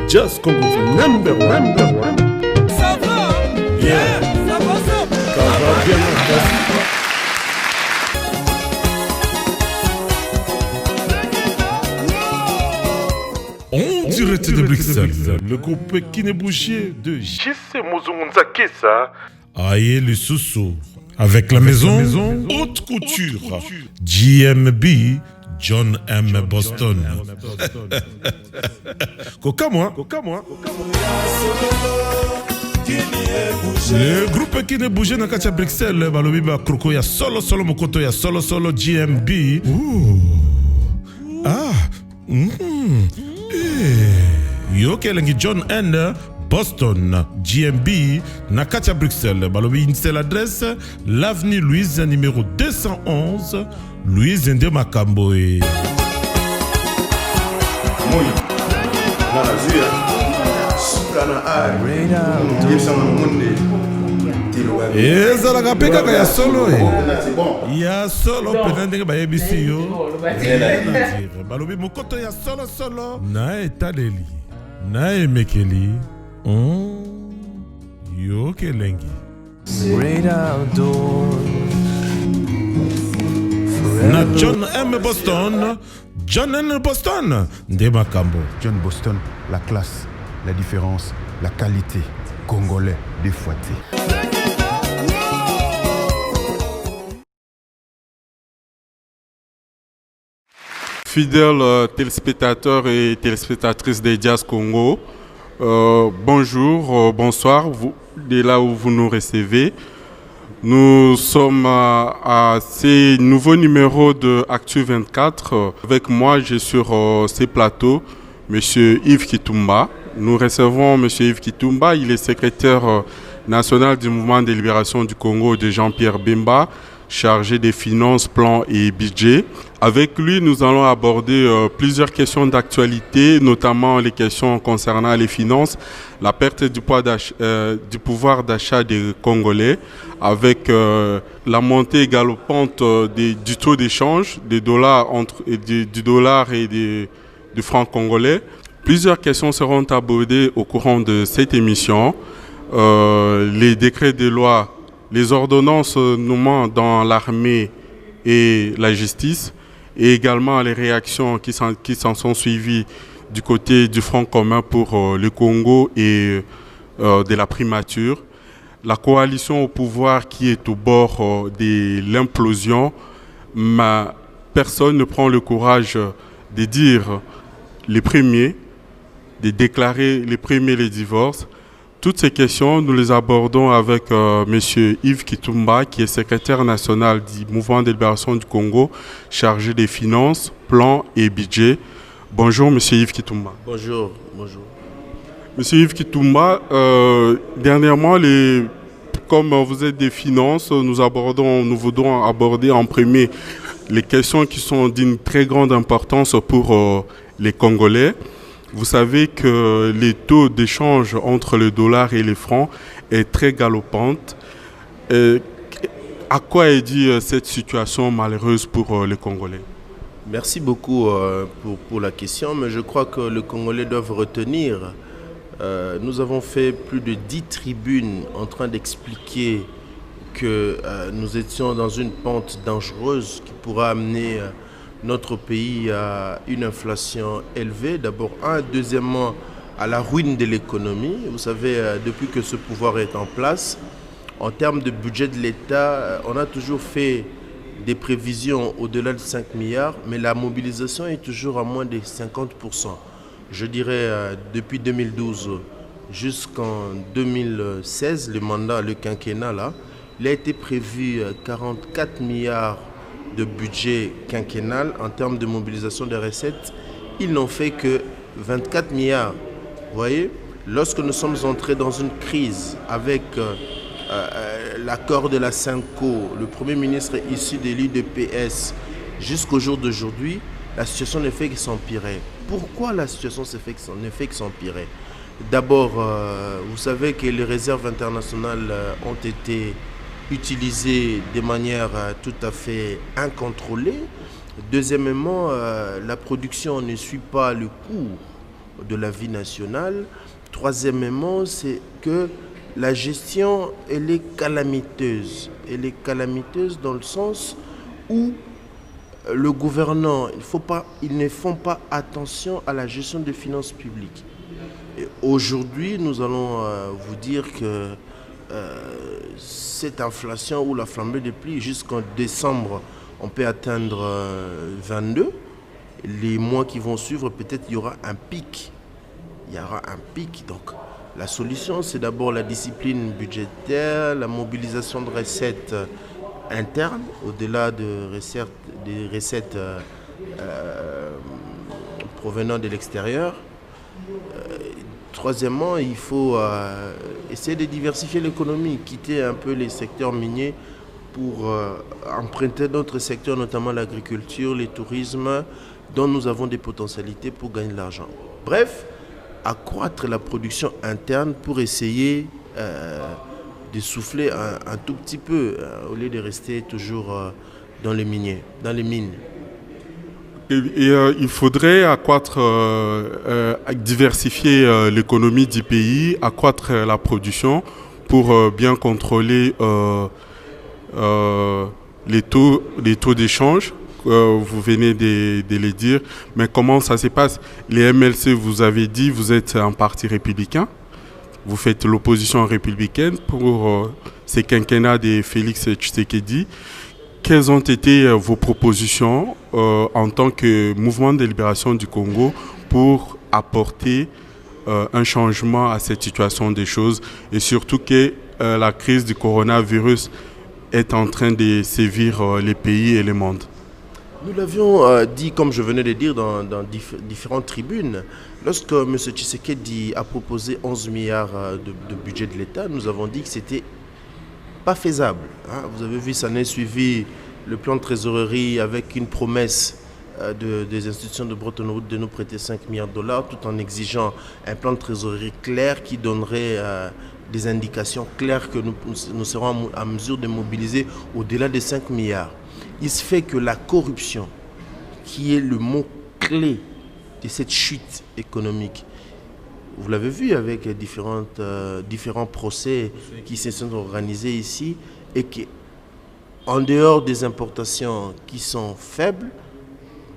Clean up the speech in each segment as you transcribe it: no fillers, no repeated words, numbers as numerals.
Just Congo number one. Ça va? Yeah, ça va, ça va. Ça va bien, merci. En direct de Bruxelles, le groupe Kinebouchier de JC Mozonzakesa Aïe le Soussou avec la maison Haute Couture GMB John M. Boston. Coca moi. Le groupe qui ne bougeait dans Katia Bruxelles, balobi ba kroko ya solo mokoto ya solo GMB. Yo kelengi John N. Boston, GMB, na Katia Bruxelles. Balobi c'est l'adresse l'avenue Louise numéro 211, Louise Ndé Makamboe. ezalaka mpe kaka ya solo ya solo mpena ndenge bayebisi yo balobi mokoto ya solo na etaleli na emekeli yo kelengi na John M. Boston, John N. Boston nde makambo. John Boston, la classe, la différence, la qualité. Congolais défouetté. Fidèles téléspectateurs et téléspectatrices des Jazz Congo, bonjour, bonsoir, de là où vous nous recevez. Nous sommes à ces nouveaux numéros de Actu 24. Avec moi, j'ai sur ces plateaux M. Yves Kitumba. Nous recevons M. Yves Kitumba, il est secrétaire national du mouvement de libération du Congo de Jean-Pierre Bemba, chargé des finances, plans et budget. Avec lui, nous allons aborder plusieurs questions d'actualité, notamment les questions concernant les finances, la perte du pouvoir d'achat des Congolais, avec la montée galopante du taux d'échange du dollar et du franc congolais. Plusieurs questions seront abordées au courant de cette émission. Les décrets de loi, les ordonnances nommant dans l'armée et la justice, et également les réactions qui s'en sont suivies du côté du Front commun pour le Congo et de la primature. La coalition au pouvoir qui est au bord de l'implosion, mais personne ne prend le courage de dire les premiers, de déclarer les premiers les divorces. Toutes ces questions, nous les abordons avec M. Yves Kitumba, qui est secrétaire national du Mouvement de libération du Congo, chargé des finances, plans et budget. Bonjour, M. Yves Kitumba. Bonjour. M. Yves Kitumba, dernièrement, comme vous êtes des finances, nous voudrons aborder en premier les questions qui sont d'une très grande importance pour les Congolais. Vous savez que les taux d'échange entre le dollar et les francs est très galopante. À quoi est due cette situation malheureuse pour les Congolais? Merci beaucoup pour la question, mais je crois que les Congolais doivent retenir. Nous avons fait plus de 10 tribunes en train d'expliquer que nous étions dans une pente dangereuse qui pourra amener notre pays à une inflation élevée, d'abord deuxièmement à la ruine de l'économie. Vous savez, depuis que ce pouvoir est en place, en termes de budget de l'État, on a toujours fait des prévisions au-delà de 5 milliards, mais la mobilisation est toujours à moins de 50%. Je dirais depuis 2012 jusqu'en 2016, le quinquennat là, il a été prévu 44 milliards de budget quinquennal en termes de mobilisation des recettes. Ils n'ont fait que 24 milliards. Vous voyez, lorsque nous sommes entrés dans une crise avec l'accord de la Cinco, le Premier ministre est issu de l'UDPS, jusqu'au jour d'aujourd'hui, la situation ne fait que s'empirer. Pourquoi la situation ne fait que s'empirer? D'abord, vous savez que les réserves internationales ont été utilisées de manière tout à fait incontrôlée. Deuxièmement, la production ne suit pas le cours de la vie nationale. Troisièmement, c'est que la gestion, elle est calamiteuse. Elle est calamiteuse dans le sens où le gouvernant, ils ne font pas attention à la gestion des finances publiques. Et aujourd'hui, nous allons vous dire que cette inflation ou la flambée des prix jusqu'en décembre, on peut atteindre 22. Les mois qui vont suivre, peut-être il y aura un pic. Il y aura un pic. Donc, la solution, c'est d'abord la discipline budgétaire, la mobilisation de recettes internes, au-delà des recettes provenant de l'extérieur. Troisièmement, il faut essayer de diversifier l'économie, quitter un peu les secteurs miniers pour emprunter d'autres secteurs, notamment l'agriculture, le tourisme, dont nous avons des potentialités pour gagner de l'argent. Bref, accroître la production interne pour essayer de souffler un tout petit peu, au lieu de rester toujours dans les mines. Il faudrait accroître, diversifier l'économie du pays, accroître la production pour bien contrôler les taux d'échange. Vous venez de les dire, mais comment ça se passe? Les MLC, vous avez dit, vous êtes un parti républicain, vous faites l'opposition républicaine pour ces quinquennats de Félix Tshisekedi. Quelles ont été vos propositions en tant que mouvement de libération du Congo pour apporter un changement à cette situation des choses et surtout que la crise du coronavirus est en train de sévir les pays et le monde? Nous l'avions dit, comme je venais de dire, dans différentes tribunes. Lorsque M. Tshisekedi a proposé 11 milliards de budget de l'État, nous avons dit que c'était pas faisable. Vous avez vu, ça n'est suivi le plan de trésorerie avec une promesse des institutions de Bretton Woods de nous prêter 5 milliards de dollars tout en exigeant un plan de trésorerie clair qui donnerait des indications claires que nous serons en mesure de mobiliser au-delà des 5 milliards. Il se fait que la corruption, qui est le mot clé de cette chute économique, vous l'avez vu avec différents procès qui se sont organisés ici et qui, en dehors des importations qui sont faibles,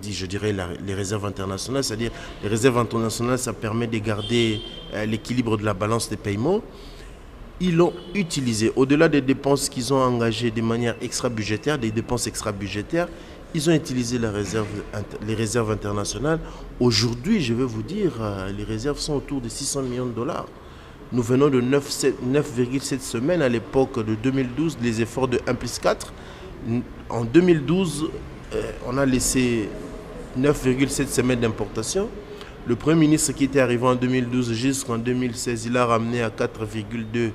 je dirais les réserves internationales, c'est-à-dire les réserves internationales, ça permet de garder l'équilibre de la balance des paiements. Ils l'ont utilisé. Au-delà des dépenses qu'ils ont engagées de manière extra-budgétaire, des dépenses extra-budgétaires, ils ont utilisé les réserves internationales. Aujourd'hui, je vais vous dire, les réserves sont autour de 600 millions de dollars. Nous venons de 9,7 semaines à l'époque de 2012, les efforts de 1+4. En 2012, on a laissé 9,7 semaines d'importation. Le Premier ministre qui était arrivé en 2012 jusqu'en 2016, il a ramené à 4,2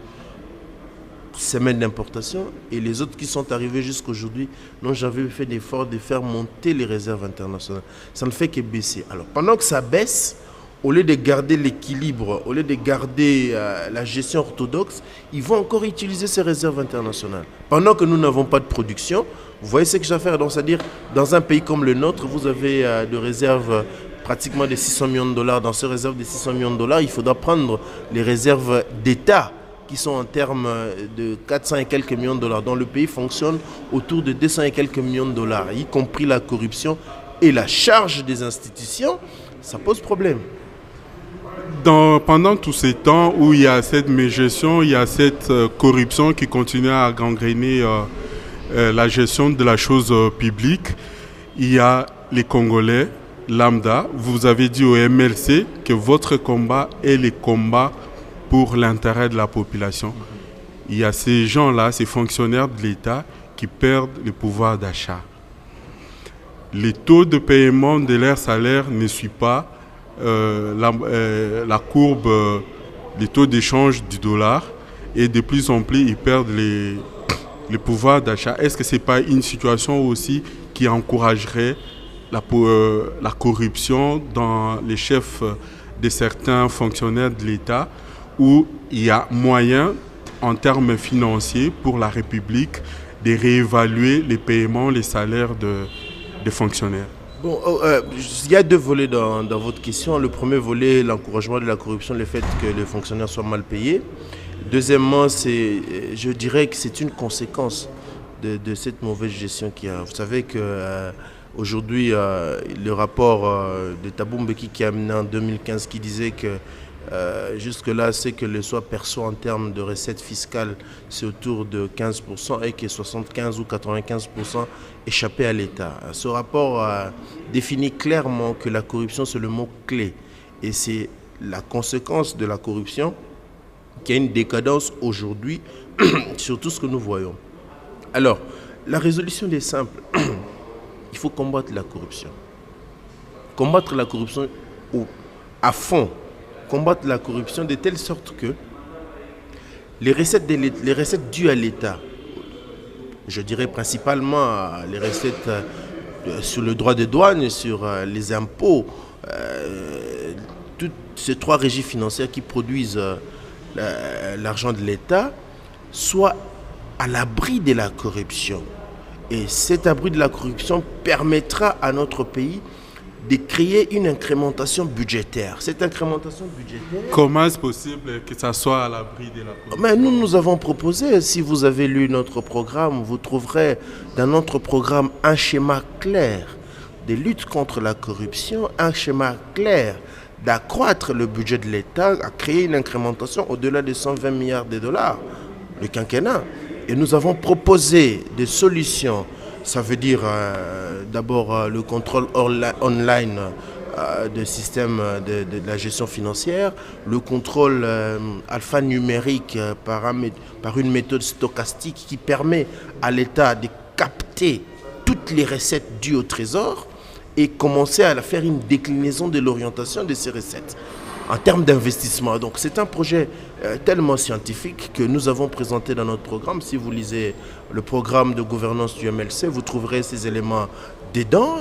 semaines d'importation. Et les autres qui sont arrivés jusqu'aujourd'hui n'ont jamais fait d'effort de faire monter les réserves internationales. Ça ne fait que baisser. Alors pendant que ça baisse, au lieu de garder l'équilibre, au lieu de garder la gestion orthodoxe, ils vont encore utiliser ces réserves internationales. Pendant que nous n'avons pas de production, vous voyez ce que j'ai à faire. C'est-à-dire, dans un pays comme le nôtre, vous avez de réserves pratiquement de 600 millions de dollars. Dans ces réserves de 600 millions de dollars, il faudra prendre les réserves d'État qui sont en termes de 400 et quelques millions de dollars, dont le pays fonctionne autour de 200 et quelques millions de dollars, y compris la corruption et la charge des institutions, ça pose problème. Pendant tous ces temps où il y a cette mégestion, il y a cette corruption qui continue à gangréner la gestion de la chose publique, il y a les Congolais lambda. Vous avez dit au MLC que votre combat est le combat pour l'intérêt de la population. Il y a ces gens-là, ces fonctionnaires de l'État qui perdent le pouvoir d'achat. Les taux de paiement de leur salaire ne suivent pas la courbe des taux d'échange du dollar et de plus en plus ils perdent le pouvoir d'achat. Est-ce que ce n'est pas une situation aussi qui encouragerait la corruption dans les chefs de certains fonctionnaires de l'État où il y a moyen en termes financiers pour la République de réévaluer les paiements, les salaires des fonctionnaires? Bon, il y a deux volets dans votre question. Le premier volet, l'encouragement de la corruption, le fait que les fonctionnaires soient mal payés. Deuxièmement, je dirais que c'est une conséquence de cette mauvaise gestion qu'il y a. Vous savez que aujourd'hui, le rapport de Thabo Mbeki qui a amené en 2015 qui disait que jusque-là, c'est que le SOA perçoit en termes de recettes fiscales, c'est autour de 15% et que 75 ou 95% échappait à l'État. Ce rapport définit clairement que la corruption, c'est le mot-clé. Et c'est la conséquence de la corruption qui a une décadence aujourd'hui sur tout ce que nous voyons. Alors, la résolution est simple. Il faut combattre la corruption. Combattre la corruption à fond. Combattre la corruption de telle sorte que les recettes dues à l'État, je dirais principalement les recettes sur le droit de douane, sur les impôts, toutes ces trois régies financières qui produisent l'argent de l'État, soient à l'abri de la corruption. Et cet abri de la corruption permettra à notre pays de créer une incrémentation budgétaire. Cette incrémentation budgétaire... Comment est-ce possible que ça soit à l'abri de la corruption? Mais nous avons proposé, si vous avez lu notre programme, vous trouverez dans notre programme un schéma clair de lutte contre la corruption, un schéma clair d'accroître le budget de l'État, à créer une incrémentation au-delà de 120 milliards de dollars, le quinquennat. Et nous avons proposé des solutions. Ça veut dire d'abord le contrôle online des systèmes de la gestion financière, le contrôle alphanumérique par une méthode stochastique qui permet à l'État de capter toutes les recettes dues au Trésor et commencer à faire une déclinaison de l'orientation de ces recettes en termes d'investissement. Donc c'est un projet tellement scientifique que nous avons présenté dans notre programme. Si vous lisez le programme de gouvernance du MLC, vous trouverez ces éléments dedans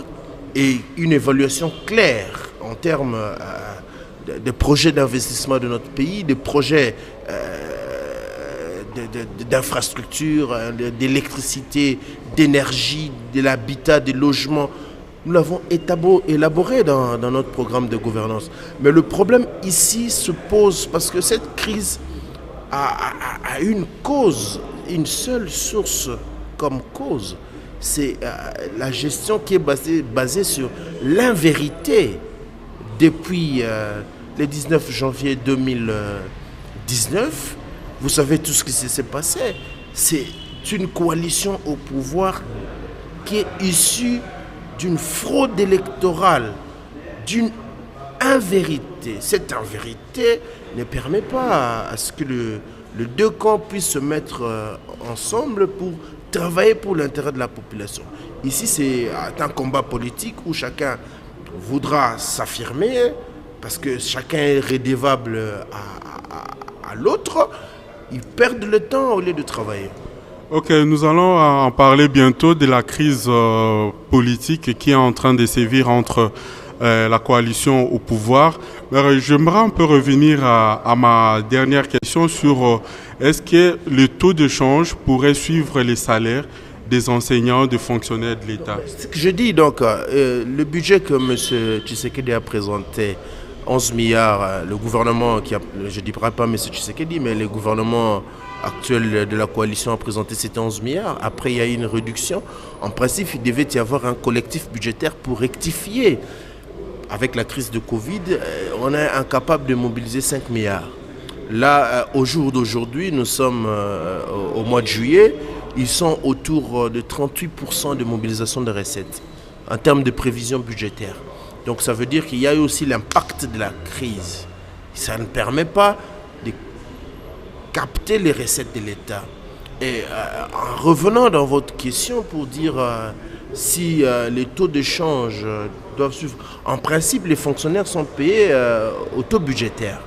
et une évaluation claire en termes de projets d'investissement de notre pays, de projets d'infrastructures, d'électricité, d'énergie, de l'habitat, des logements. Nous l'avons élaboré dans notre programme de gouvernance. Mais le problème ici se pose parce que cette crise a une cause, une seule source comme cause. C'est la gestion qui est basée sur l'invérité. Depuis le 19 janvier 2019, vous savez tout ce qui s'est passé. C'est une coalition au pouvoir qui est issue d'une fraude électorale, d'une invérité. Cette invérité ne permet pas à ce que les deux camps puissent se mettre ensemble pour travailler pour l'intérêt de la population. Ici, c'est un combat politique où chacun voudra s'affirmer parce que chacun est redevable à l'autre. Ils perdent le temps au lieu de travailler. Ok, nous allons en parler bientôt de la crise politique qui est en train de sévir entre la coalition au pouvoir. J'aimerais un peu revenir à ma dernière question sur est-ce que le taux de change pourrait suivre les salaires des enseignants, des fonctionnaires de l'État? Ce que je dis donc, le budget que M. Tshisekedi a présenté, 11 milliards, le gouvernement, je ne dirai pas M. Tshisekedi, mais le gouvernement actuel de la coalition a présenté, c'était 11 milliards. Après, il y a eu une réduction. En principe, il devait y avoir un collectif budgétaire pour rectifier. Avec la crise de Covid, on est incapable de mobiliser 5 milliards. Là, au jour d'aujourd'hui, nous sommes au mois de juillet, ils sont autour de 38% de mobilisation de recettes en termes de prévision budgétaire. Donc ça veut dire qu'il y a eu aussi l'impact de la crise. Ça ne permet pas de capter les recettes de l'État. Et en revenant dans votre question pour dire si les taux de change doivent suivre, en principe les fonctionnaires sont payés au taux budgétaire.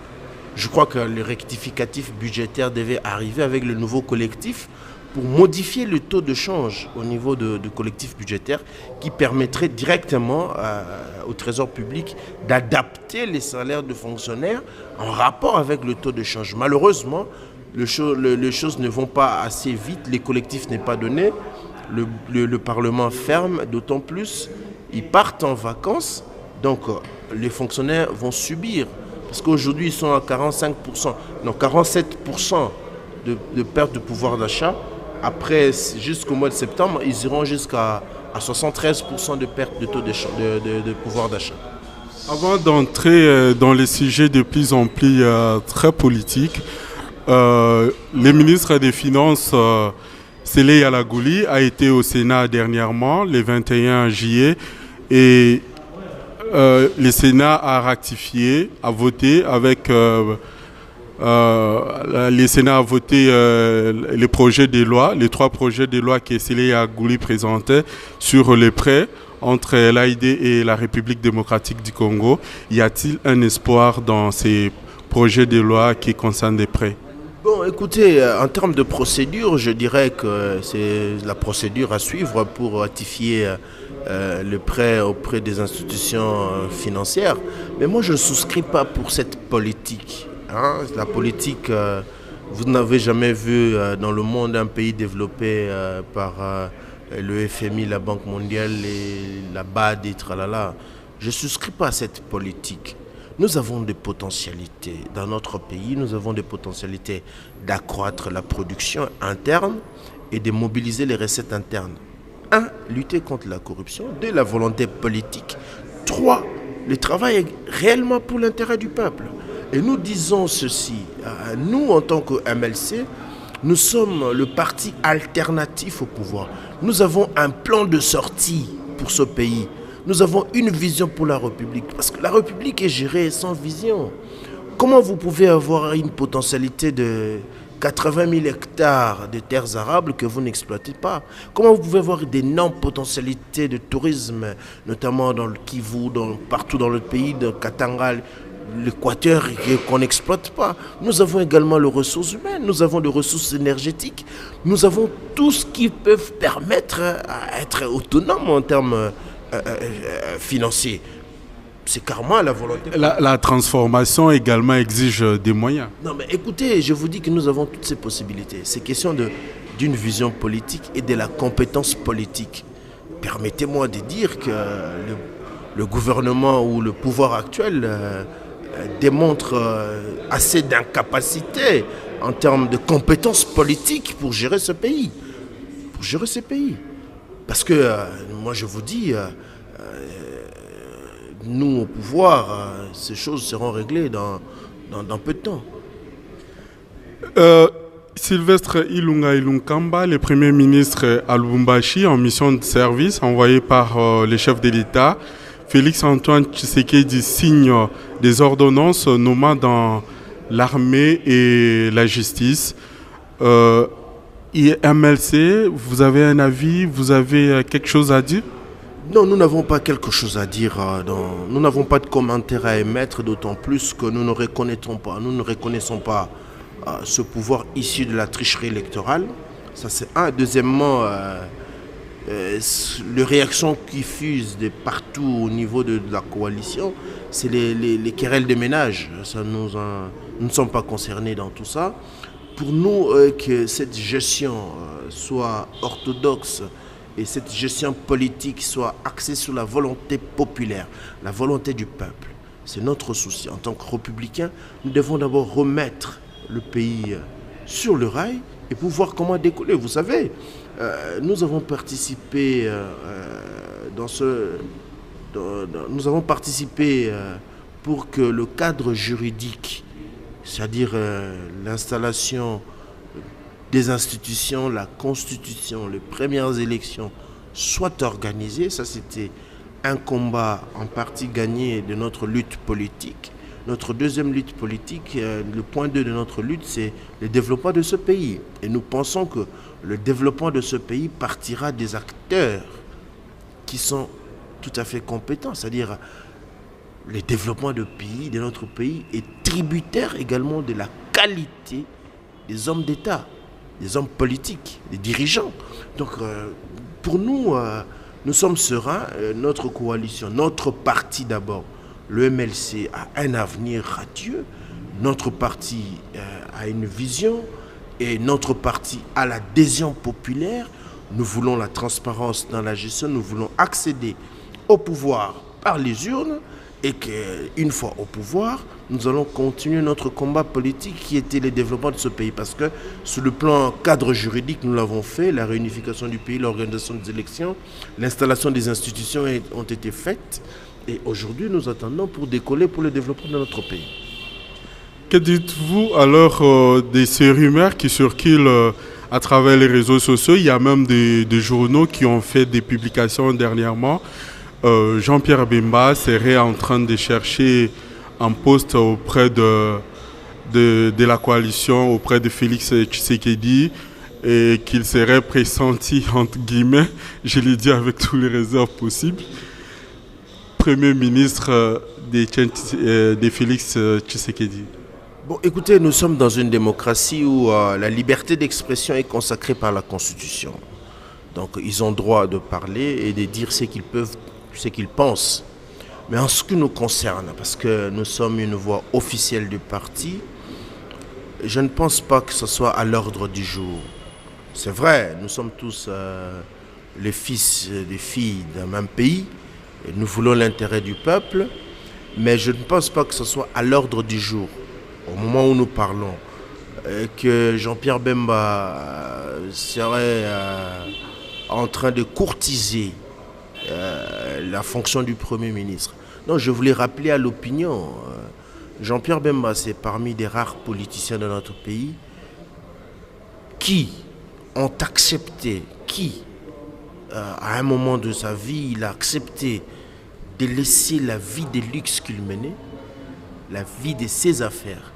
Je crois que le rectificatif budgétaire devait arriver avec le nouveau collectif pour modifier le taux de change au niveau du collectif budgétaire qui permettrait directement au Trésor public d'adapter les salaires de fonctionnaires en rapport avec le taux de change. Malheureusement, les choses ne vont pas assez vite, les collectifs n'est pas donné, le Parlement ferme, d'autant plus ils partent en vacances, donc les fonctionnaires vont subir. Parce qu'aujourd'hui, ils sont à 45%, non 47% de perte de pouvoir d'achat. Après, jusqu'au mois de septembre, ils iront jusqu'à 73% de perte de taux de pouvoir d'achat. Avant d'entrer dans les sujets de plus en plus très politiques, le ministre des Finances, Sélé Yalagouli, a été au Sénat dernièrement, le 21 juillet, et le Sénat a ratifié, a voté avec... le Sénat a voté les projets de loi, les 3 projets de loi que Sélé Yalagouli présentait sur les prêts entre l'AID et la République démocratique du Congo. Y a-t-il un espoir dans ces projets de loi qui concernent les prêts? Bon, écoutez, en termes de procédure, je dirais que c'est la procédure à suivre pour ratifier le prêt auprès des institutions financières. Mais moi, je ne souscris pas pour cette politique. Hein. La politique, vous n'avez jamais vu dans le monde un pays développé par le FMI, la Banque mondiale, et la BAD et tralala. Je ne souscris pas à cette politique. Nous avons des potentialités dans notre pays, nous avons des potentialités d'accroître la production interne et de mobiliser les recettes internes. 1. Lutter contre la corruption. 2. La volonté politique. 3. Le travail réellement pour l'intérêt du peuple. Et nous disons ceci, nous en tant que MLC, nous sommes le parti alternatif au pouvoir. Nous avons un plan de sortie pour ce pays. Nous avons une vision pour la République. Parce que la République est gérée sans vision. Comment vous pouvez avoir une potentialité de 80 000 hectares de terres arables que vous n'exploitez pas? Comment vous pouvez avoir d'énormes potentialités de tourisme, notamment dans le Kivu, partout dans le pays, de Katanga, l'Équateur, qu'on n'exploite pas? Nous avons également les ressources humaines, nous avons des ressources énergétiques, nous avons tout ce qui peut permettre à être autonome en termes financiers. C'est carrément la volonté. La transformation également exige des moyens. Non mais écoutez, je vous dis que nous avons toutes ces possibilités. C'est question d'une vision politique et de la compétence politique. Permettez-moi de dire que le gouvernement ou le pouvoir actuel démontre assez d'incapacité en termes de compétences politiques pour gérer ce pays. Parce que, moi je vous dis, nous au pouvoir, ces choses seront réglées dans peu de temps. Sylvestre Ilunga Ilunkamba, le Premier ministre à Lubumbashi, en mission de service envoyé par le chef de l'État, Félix-Antoine Tshisekedi signe des ordonnances nommant dans l'armée et la justice. MLC, vous avez un avis, vous avez quelque chose à dire? Non, nous n'avons pas quelque chose à dire, nous n'avons pas de commentaires à émettre, d'autant plus que nous ne reconnaissons pas ce pouvoir issu de la tricherie électorale. Ça c'est un. Deuxièmement, les réactions qui fusent de partout au niveau de la coalition, c'est les querelles de ménage. Nous ne sommes pas concernés dans tout ça. Pour nous, que cette gestion soit orthodoxe et cette gestion politique soit axée sur la volonté populaire, la volonté du peuple, c'est notre souci. En tant que républicains, nous devons d'abord remettre le pays sur le rail et pour voir comment décoller. Vous savez, nous avons participé pour que le cadre juridique, c'est-à-dire l'installation des institutions, la constitution, les premières élections soient organisées. Ça, c'était un combat en partie gagné de notre lutte politique. Notre deuxième lutte politique, le point 2 de notre lutte, c'est le développement de ce pays. Et nous pensons que le développement de ce pays partira des acteurs qui sont tout à fait compétents. C'est-à-dire, le développement de notre pays est tributaire également de la qualité des hommes d'État, des hommes politiques, des dirigeants. Donc, pour nous, nous sommes sereins. Notre coalition, notre parti d'abord, le MLC a un avenir radieux. Notre parti a une vision et notre parti a l'adhésion populaire. Nous voulons la transparence dans la gestion. Nous voulons accéder au pouvoir par les urnes et qu'une fois au pouvoir, nous allons continuer notre combat politique qui était le développement de ce pays. Parce que sur le plan cadre juridique, nous l'avons fait, la réunification du pays, l'organisation des élections, l'installation des institutions ont été faites. Et aujourd'hui, nous attendons pour décoller pour le développement de notre pays. Que dites-vous alors de ces rumeurs qui circulent à travers les réseaux sociaux? Il y a même des journaux qui ont fait des publications dernièrement. Jean-Pierre Bemba serait en train de chercher un poste auprès de la coalition, auprès de Félix Tshisekedi, et qu'il serait pressenti, entre guillemets, je l'ai dit avec tous les réserves possibles, Premier ministre de Félix Tshisekedi. Bon, écoutez, nous sommes dans une démocratie où la liberté d'expression est consacrée par la Constitution. Donc, ils ont droit de parler et de dire ce qu'ils peuvent, ce qu'ils pensent. Mais en ce qui nous concerne, parce que nous sommes une voix officielle du parti, je ne pense pas que ce soit à l'ordre du jour. C'est vrai, nous sommes tous les fils et les filles d'un même pays, et nous voulons l'intérêt du peuple, mais je ne pense pas que ce soit à l'ordre du jour. Au moment où nous parlons, que Jean-Pierre Bemba serait en train de courtiser la fonction du Premier ministre. Non, je voulais rappeler à l'opinion, Jean-Pierre Bemba, c'est parmi des rares politiciens de notre pays qui ont accepté, à un moment de sa vie, il a accepté de laisser la vie de luxe qu'il menait, la vie de ses affaires,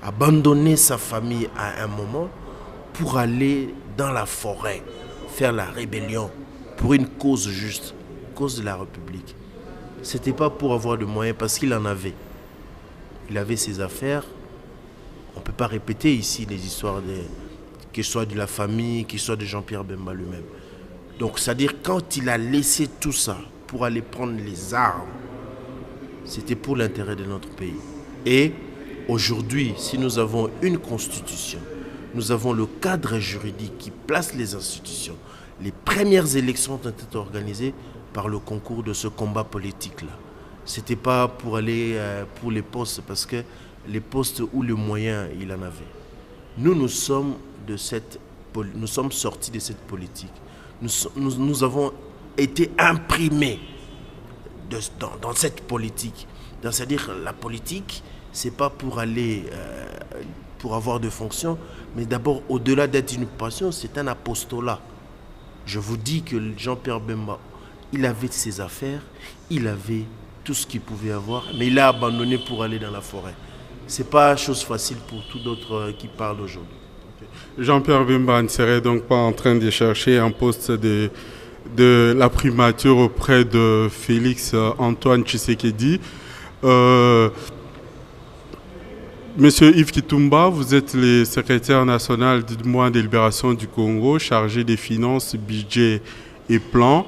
abandonner sa famille à un moment pour aller dans la forêt, faire la rébellion pour une cause juste, cause de la République. C'était pas pour avoir de moyens, parce qu'il en avait. Il avait ses affaires. On ne peut pas répéter ici les histoires, que ce soit de la famille, que ce soit de Jean-Pierre Bemba lui-même. Donc, c'est-à-dire, quand il a laissé tout ça pour aller prendre les armes, c'était pour l'intérêt de notre pays. Et aujourd'hui, si nous avons une constitution, nous avons le cadre juridique qui place les institutions. Les premières élections ont été organisées par le concours de ce combat politique-là. Ce n'était pas pour aller pour les postes, parce que les postes ou les moyens, il en avait. Nous sommes sortis de cette politique. Nous avons été imprimés dans cette politique. C'est-à-dire la politique, ce n'est pas pour aller, pour avoir de fonctions, mais d'abord, au-delà d'être une passion, c'est un apostolat. Je vous dis que Jean-Pierre Bemba, il avait ses affaires, il avait tout ce qu'il pouvait avoir, mais il a abandonné pour aller dans la forêt. Ce n'est pas chose facile pour tous d'autres qui parlent aujourd'hui. Jean-Pierre Bemba ne serait donc pas en train de chercher un poste de la primature auprès de Félix Antoine Tshisekedi. Monsieur Yves Kitumba, vous êtes le secrétaire national du mouvement de libération du Congo, chargé des finances, budget et plans.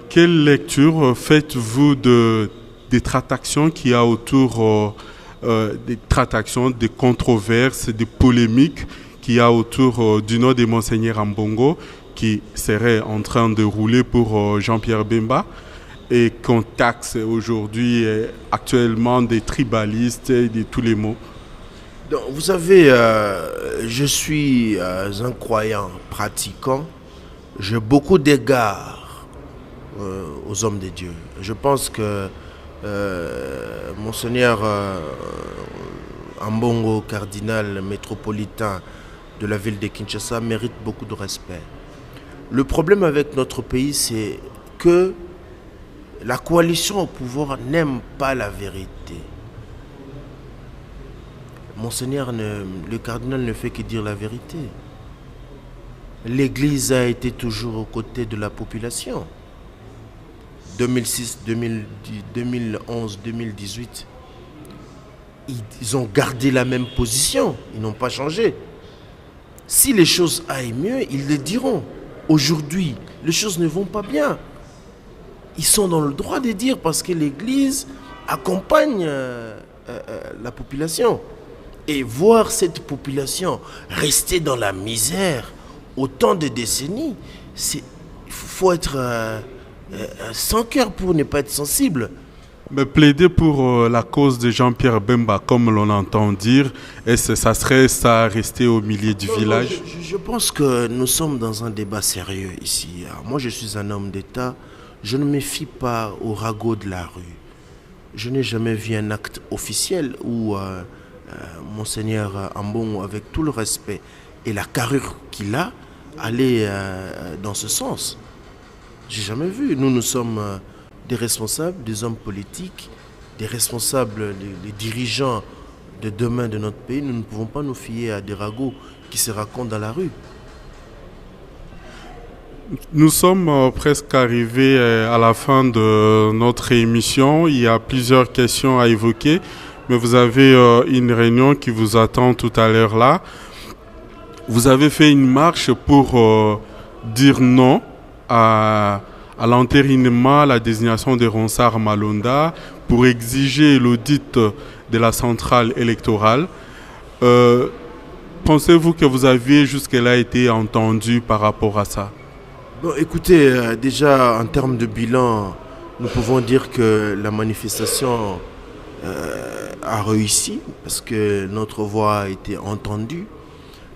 Quelle lecture faites-vous des tractations qu'il y a autour des tractations, des controverses, des polémiques qu'il y a autour du nom de Monseigneur Ambongo qui serait en train de rouler pour Jean-Pierre Bemba et qu'on taxe aujourd'hui actuellement des tribalistes et de tous les mots? Donc, vous savez, je suis un croyant pratiquant. J'ai beaucoup d'égards aux hommes de Dieu. Je pense que Monseigneur Ambongo, cardinal métropolitain de la ville de Kinshasa, mérite beaucoup de respect. Le problème avec notre pays, c'est que la coalition au pouvoir n'aime pas la vérité. Monseigneur, le cardinal ne fait que dire la vérité. L'Église a été toujours aux côtés de la population. 2006, 2011, 2018, ils ont gardé la même position. Ils n'ont pas changé. Si les choses aillent mieux, ils le diront. Aujourd'hui, les choses ne vont pas bien. Ils sont dans le droit de dire parce que l'Église accompagne la population. Et voir cette population rester dans la misère autant de décennies, il faut être sans cœur pour ne pas être sensible. Mais plaider pour la cause de Jean-Pierre Bemba, comme l'on entend dire, ça serait ça rester au milieu du village? Je pense que nous sommes dans un débat sérieux ici. Alors, moi, je suis un homme d'État. Je ne me fie pas au ragot de la rue. Je n'ai jamais vu un acte officiel où Monseigneur Ambon, avec tout le respect et la carrure qu'il a, allait dans ce sens. J'ai jamais vu. Nous sommes des responsables, des hommes politiques, des responsables, des dirigeants de demain de notre pays. Nous ne pouvons pas nous fier à des ragots qui se racontent dans la rue. Nous sommes presque arrivés à la fin de notre émission. Il y a plusieurs questions à évoquer, mais vous avez une réunion qui vous attend tout à l'heure là. Vous avez fait une marche pour dire non à l'entérinement, à la désignation de Ronsard Malonda, pour exiger l'audit de la centrale électorale. Pensez-vous que vous aviez jusque-là été entendu par rapport à ça? Bon, écoutez, déjà en termes de bilan, nous pouvons dire que la manifestation a réussi parce que notre voix a été entendue.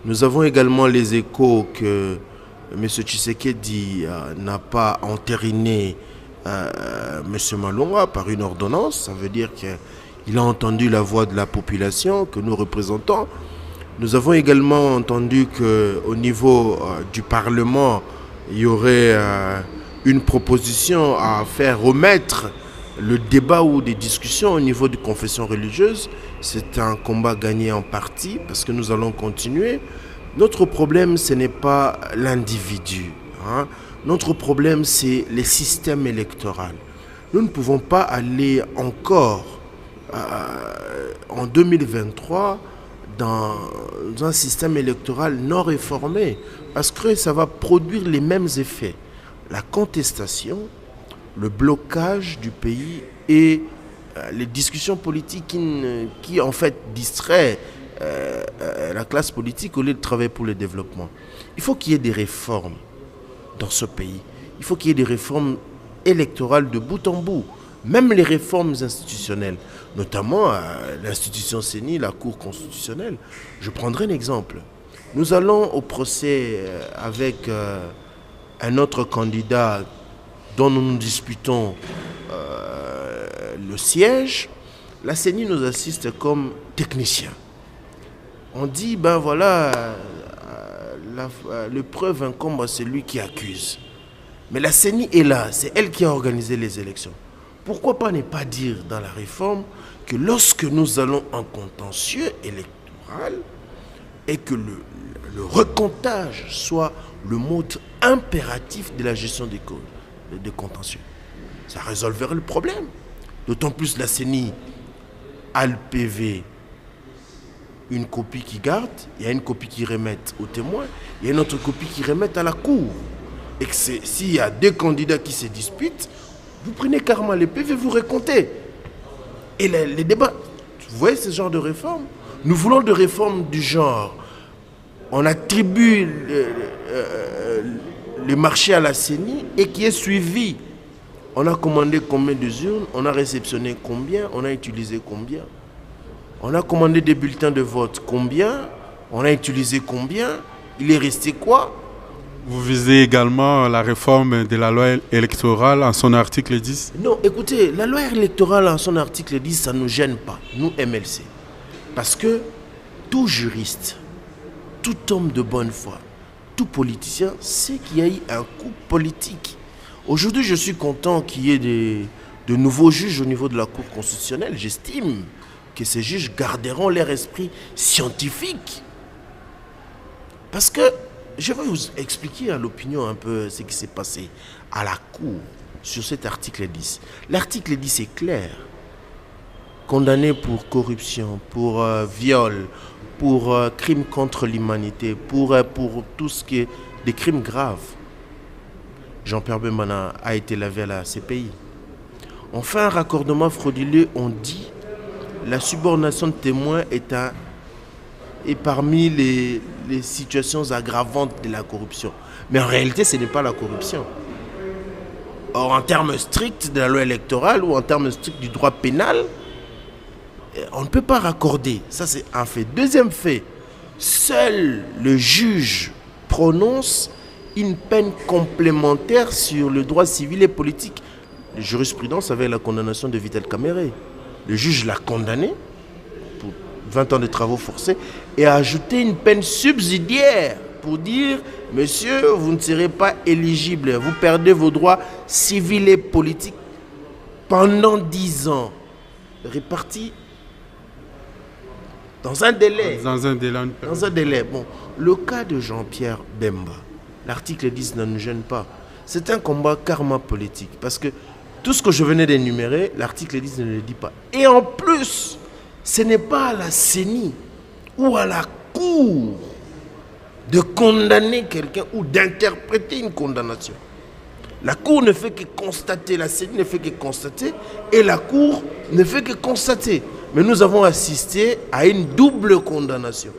Nous avons également les échos que M. Tshisekedi n'a pas entériné M. Malonga par une ordonnance. Ça veut dire qu'il a entendu la voix de la population que nous représentons. Nous avons également entendu qu'au niveau du Parlement, il y aurait une proposition à faire remettre le débat ou des discussions au niveau des confessions religieuses. C'est un combat gagné en partie parce que nous allons continuer. Notre problème, ce n'est pas l'individu. Notre problème, c'est les systèmes électoraux. Nous ne pouvons pas aller encore en 2023 dans un système électoral non réformé parce que ça va produire les mêmes effets. La contestation, le blocage du pays et les discussions politiques qui en fait distraient la classe politique au lieu de travailler pour le développement. Il faut qu'il y ait des réformes dans ce pays. Il faut qu'il y ait des réformes électorales de bout en bout. Même les réformes institutionnelles, notamment l'institution CENI, la Cour constitutionnelle. Je prendrai un exemple. Nous allons au procès avec un autre candidat dont nous nous disputons le siège. La CENI nous assiste comme technicien. On dit, ben voilà, le preuve incombe à celui qui accuse. Mais la CENI est là, c'est elle qui a organisé les élections. Pourquoi pas ne pas dire dans la réforme que lorsque nous allons en contentieux électoral et que le recomptage soit le mode impératif de la gestion des contentieux, ça résolverait le problème. D'autant plus la CENI a le PV, une copie qui garde, il y a une copie qui remettent au témoin, il y a une autre copie qui remettent à la cour. Et que s'il y a deux candidats qui se disputent, vous prenez carrément les PV, vous recomptez. Et les débats, vous voyez ce genre de réforme? Nous voulons de réformes du genre. On attribue le marché à la CENI et qui est suivi. On a commandé combien de urnes, on a réceptionné combien, on a utilisé combien. On a commandé des bulletins de vote combien, on a utilisé combien, il est resté quoi? Vous visez également la réforme de la loi électorale en son article 10? Non, écoutez, la loi électorale en son article 10, ça ne nous gêne pas, nous MLC. Parce que tout juriste, tout homme de bonne foi, tout politicien sait qu'il y a eu un coup politique. Aujourd'hui, je suis content qu'il y ait de nouveaux juges au niveau de la Cour constitutionnelle. J'estime que ces juges garderont leur esprit scientifique. Parce que je vais vous expliquer à l'opinion un peu ce qui s'est passé à la Cour sur cet article 10. L'article 10 est clair. Condamné pour corruption, pour viol, pour crimes contre l'humanité, pour tout ce qui est des crimes graves. Jean-Pierre Bemba a été lavé à la CPI. Enfin, un raccordement frauduleux, on dit la subordination de témoins est parmi les situations aggravantes de la corruption. Mais en réalité, ce n'est pas la corruption. Or, en termes stricts de la loi électorale ou en termes stricts du droit pénal, on ne peut pas raccorder. Ça, c'est un fait. Deuxième fait, seul le juge prononce une peine complémentaire sur le droit civil et politique. La jurisprudence avec la condamnation de Vital Kamerhe. Le juge l'a condamné pour 20 ans de travaux forcés et a ajouté une peine subsidiaire pour dire « Monsieur, vous ne serez pas éligible, vous perdez vos droits civils et politiques pendant 10 ans. » Répartis dans un délai. Dans un délai. Bon, le cas de Jean-Pierre Bemba, l'article 10 ne nous gêne pas. C'est un combat karma politique parce que tout ce que je venais d'énumérer, l'article 10 ne le dit pas. Et en plus, ce n'est pas à la CENI ou à la Cour de condamner quelqu'un ou d'interpréter une condamnation. La Cour ne fait que constater, la CENI ne fait que constater et la Cour ne fait que constater. Mais nous avons assisté à une double condamnation.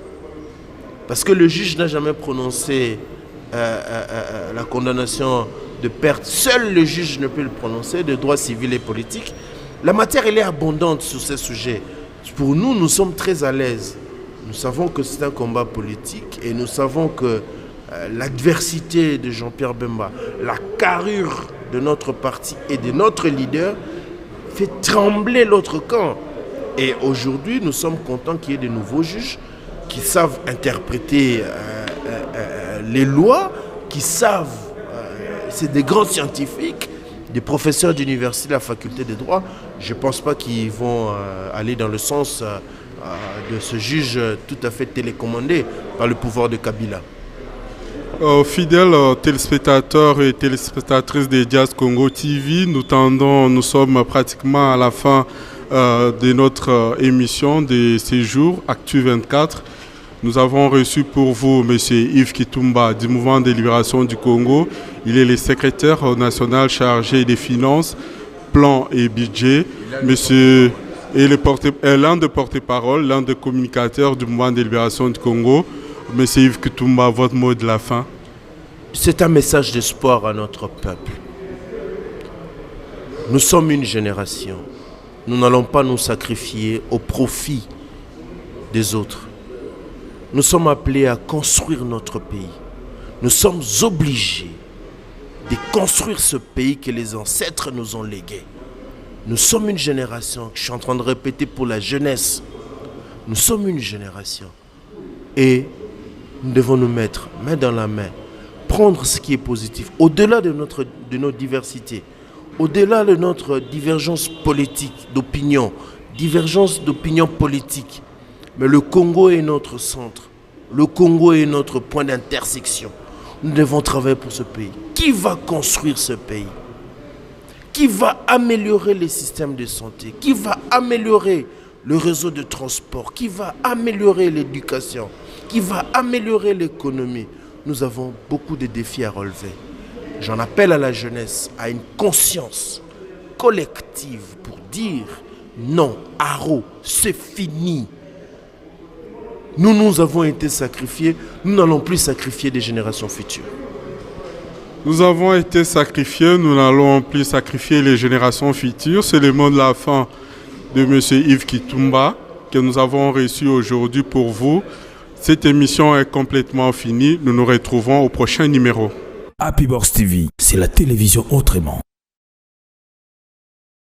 Parce que le juge n'a jamais prononcé la condamnation de perte. Seul le juge ne peut le prononcer, de droit civil et politique. La matière, elle est abondante sur ces sujets. Pour nous, nous sommes très à l'aise. Nous savons que c'est un combat politique et nous savons que l'adversité de Jean-Pierre Bemba, la carrure de notre parti et de notre leader fait trembler l'autre camp. Et aujourd'hui, nous sommes contents qu'il y ait de nouveaux juges qui savent interpréter les lois, qui savent, c'est des grands scientifiques, des professeurs d'université de la faculté de droit. Je ne pense pas qu'ils vont aller dans le sens de ce juge tout à fait télécommandé par le pouvoir de Kabila. Fidèles téléspectateurs et téléspectatrices de Jazz Congo TV, nous sommes pratiquement à la fin de notre émission de séjour Actu 24. Nous avons reçu pour vous M. Yves Kitumba du Mouvement de libération du Congo. Il est le secrétaire national chargé des finances, plans et budget. Monsieur est l'un des porte-parole, l'un des communicateurs du Mouvement de libération du Congo. M. Yves Kitumba, votre mot de la fin. C'est un message d'espoir à notre peuple. Nous sommes une génération. Nous n'allons pas nous sacrifier au profit des autres. Nous sommes appelés à construire notre pays. Nous sommes obligés de construire ce pays que les ancêtres nous ont légué. Nous sommes une génération, je suis en train de répéter pour la jeunesse, nous sommes une génération et nous devons nous mettre main dans la main, prendre ce qui est positif, au-delà de nos diversités, au-delà de notre divergence politique, d'opinion, divergence d'opinion politique. Mais le Congo est notre centre. Le Congo est notre point d'intersection. Nous devons travailler pour ce pays. Qui va construire ce pays? Qui va améliorer les systèmes de santé? Qui va améliorer le réseau de transport? Qui va améliorer l'éducation? Qui va améliorer l'économie? Nous avons beaucoup de défis à relever. J'en appelle à la jeunesse, à une conscience collective pour dire non, Aro, c'est fini. Nous avons été sacrifiés, nous n'allons plus sacrifier des générations futures. Nous avons été sacrifiés, nous n'allons plus sacrifier les générations futures. C'est le mot de la fin de M. Yves Kitumba que nous avons reçu aujourd'hui pour vous. Cette émission est complètement finie. Nous nous retrouvons au prochain numéro. Happy Box TV, c'est la télévision autrement.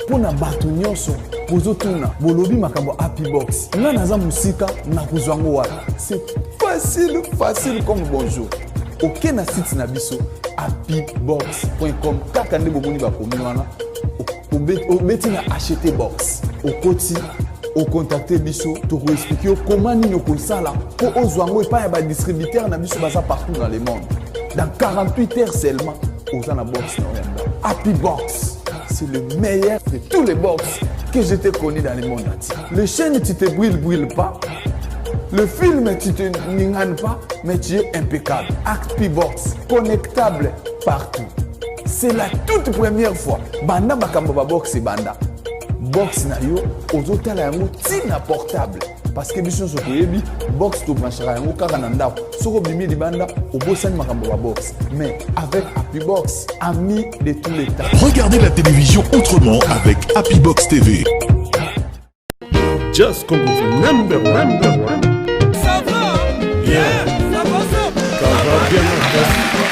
Pona bato nyonso bozotuna bolobi makambo Happy Box nga naza musika na kozwango wana c'est facile comme bonjour ok na site na biso happybox.com kaka nde bomoni bakomi wana obeti na acheter box okoti ocontacter biso toko expliquer comment nini okosala po ozwango epai ya ba distributeur na biso baza partout dans le monde dans 48 heures seulement oza na box na yamba Happy Box. C'est le meilleur de tous les box que je t'ai connu dans le monde entier. Le chaîne, tu te brûles pas. Le film, tu te n'inganes pas, mais tu es impeccable. Happy Box, connectable partout. C'est la toute première fois. Banda bakamba box et banda. Box na yo, aux hôtels à tina portable. parce que biso so toyebi box to branchera yango kaka na ndako soko bimi libanda obosani makambo ba box mais avec Happy Box, ami de tous les temps. Regardez la télévision autrement avec Happy Box TV. Just Congo number one. Ça va? Yeah. Ça va, ça? Ça va bien.